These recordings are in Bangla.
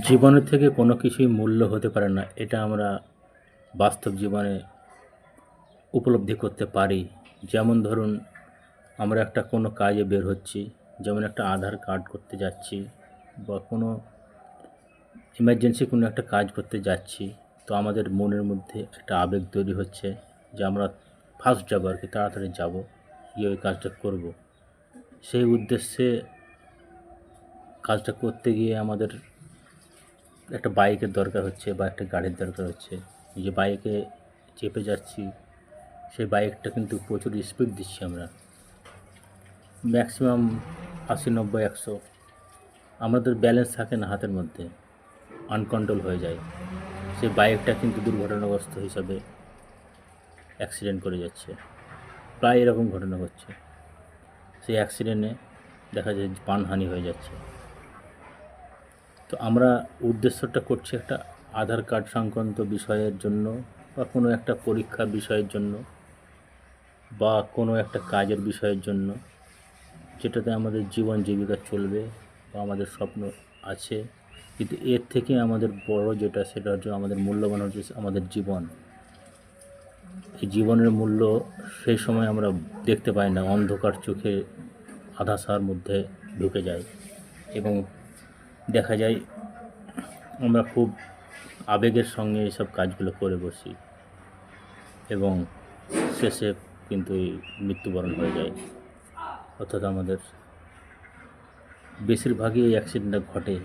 জীবনের থেকে কোনো কিছুই মূল্য হতে পারে না, এটা আমরা বাস্তব জীবনে উপলব্ধি করতে পারি। যেমন ধরুন, আমরা একটা কোনো কাজে বের হচ্ছি, যেমন একটা আধার কার্ড করতে যাচ্ছি বা কোনো ইমার্জেন্সি কোনো একটা কাজ করতে যাচ্ছি, তো আমাদের মনের মধ্যে একটা আবেগ তৈরি হচ্ছে যে আমরা ফার্স্ট যাবো আর কি, তাড়াতাড়ি যাবো, গিয়ে ওই কাজটা করব। সেই উদ্দেশ্যে কাজটা করতে গিয়ে আমাদের একটা বাইকের দরকার হচ্ছে বা একটা গাড়ির দরকার হচ্ছে। যে বাইকে চেপে যাচ্ছি, সেই বাইকটা কিন্তু প্রচুর স্পিড দিচ্ছি আমরা, ম্যাক্সিমাম 80, 90, 100। আমাদের ব্যালেন্স থাকে না হাতের মধ্যে, আনকন্ট্রোল হয়ে যায়। সেই বাইকটা কিন্তু দুর্ঘটনাগ্রস্ত হিসাবে অ্যাক্সিডেন্ট করে যাচ্ছে, প্রায় এরকম ঘটনা ঘটছে। সেই অ্যাক্সিডেন্টে দেখা যায় প্রাণহানি হয়ে যাচ্ছে। তো আমরা উদ্দেশ্যটা করছি একটা আধার কার্ড সংক্রান্ত বিষয়ের জন্য, বা কোনো একটা পরীক্ষার বিষয়ের জন্য, বা কোনো একটা কাজের বিষয়ের জন্য, যেটাতে আমাদের জীবন জীবিকা চলবে বা আমাদের স্বপ্ন আছে। কিন্তু এর থেকে আমাদের বড় যেটা, সেটা হচ্ছে আমাদের মূল্যবান হচ্ছে আমাদের জীবন। এই জীবনের মূল্য সেই সময় আমরা দেখতে পাই না, অন্ধকার চোখে আধাসার মধ্যে ঢুকে যায় এবং দেখা যায় আমরা খুব আবেগের সঙ্গে এইসব কাজগুলো করে বসি এবং শেষে কিন্তু এই মৃত্যুবরণ হয়ে যায়। অর্থাৎ আমাদের বেশিরভাগই এই অ্যাক্সিডেন্টটা ঘটে।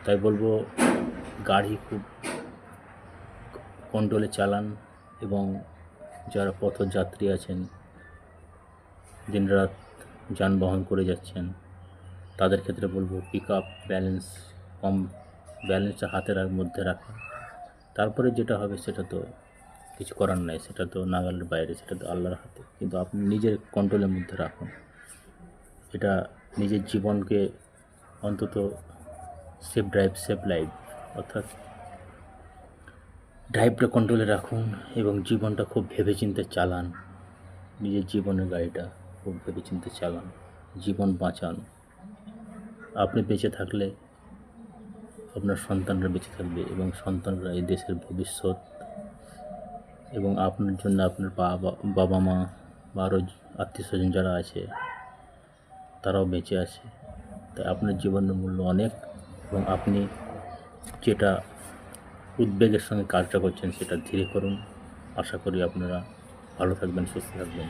তাই বলবো, গাড়ি খুব কন্ট্রোলে চালান এবং যারা পথযাত্রী আছেন, দিনরাত যানবাহন করে যাচ্ছেন, তাদের ক্ষেত্রে বলবো পিক আপ ব্যালেন্স, কম ব্যালেন্সটা হাতের মধ্যে রাখুন। তারপরে যেটা হবে সেটা তো কিছু করার নাই, সেটা তো নাগালের বাইরে, সেটা তো আল্লাহর হাতে। কিন্তু আপনি নিজের কন্ট্রোলের মধ্যে রাখুন। এটা নিজের জীবনকে অন্তত সেফ ড্রাইভ সেফ লাইফ, অর্থাৎ ড্রাইভটা কন্ট্রোলে রাখুন এবং জীবনটা খুব ভেবেচিন্তে চালান। নিজের জীবনের গাড়িটা খুব ভেবেচিন্তে চালান, জীবন বাঁচান। আপনি বেঁচে থাকলে আপনার সন্তানরা বেঁচে থাকবে এবং সন্তানরা এই দেশের ভবিষ্যৎ, এবং আপনার জন্য আপনার বাবা মা বা আরও আত্মীয় স্বজন যারা আছে তারাও বেঁচে আছে। তাই আপনার জীবনের মূল্য অনেক, এবং আপনি যেটা উদ্বেগের সঙ্গে কাজটা করছেন সেটা ধীরে করুন। আশা করি আপনারা ভালো থাকবেন, সুস্থ থাকবেন।